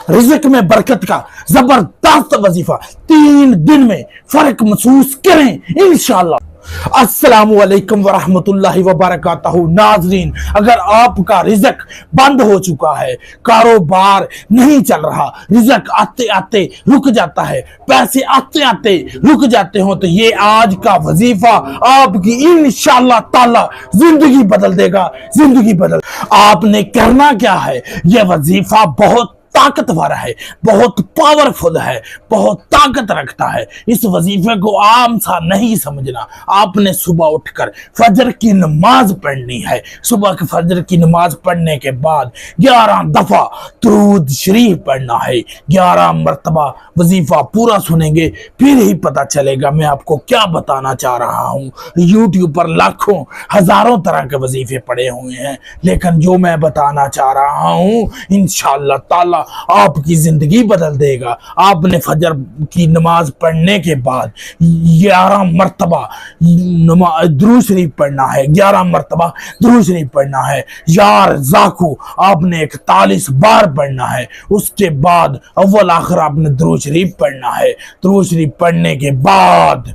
रिज़्क में बरकत का जबरदस्त वजीफा 3 दिन में फर्क महसूस करें इंशाअल्लाह। अस्सलामु अलैकुम वरहमतुल्लाहि वबरकातुहू। नाज़रीन, अगर आपका रिज़्क बंद हो चुका है, कारोबार नहीं चल रहा, रिज़्क आते आते रुक जाता है, पैसे आते आते रुक जाते हो, तो ये आज का वजीफा आपकी इंशाअल्लाह ताला जिंदगी बदल देगा। जिंदगी बदल। आपने करना क्या है, ये वजीफा बहुत ताकतवर है, बहुत पावरफुल है, बहुत ताकत रखता है। इस वजीफे को आम सा नहीं समझना। आपने सुबह उठकर फजर की नमाज पढ़नी है। सुबह के फजर की नमाज पढ़ने के बाद 11 दफा दुरूद शरीफ पढ़ना है। 11 मरतबा वजीफा पूरा सुनेंगे, फिर ही पता चलेगा मैं आपको क्या बताना चाह रहा हूँ। यूट्यूब पर लाखों हजारों तरह के वजीफे पड़े हुए हैं, लेकिन जो मैं बताना चाह रहा हूँ इंशाअल्लाह ताला आपकी जिंदगी बदल देगा। आपने फजर की नमाज पढ़ने के बाद 11 मरतबा दुरूद शरीफ पढ़ना है। 11 मरतबा दुरूद शरीफ पढ़ना है। यार जाकू आपने 41 बार पढ़ना है। उसके बाद अव्वल आखिर आपने दुरूद शरीफ पढ़ना है। दुरूद शरीफ पढ़ने के बाद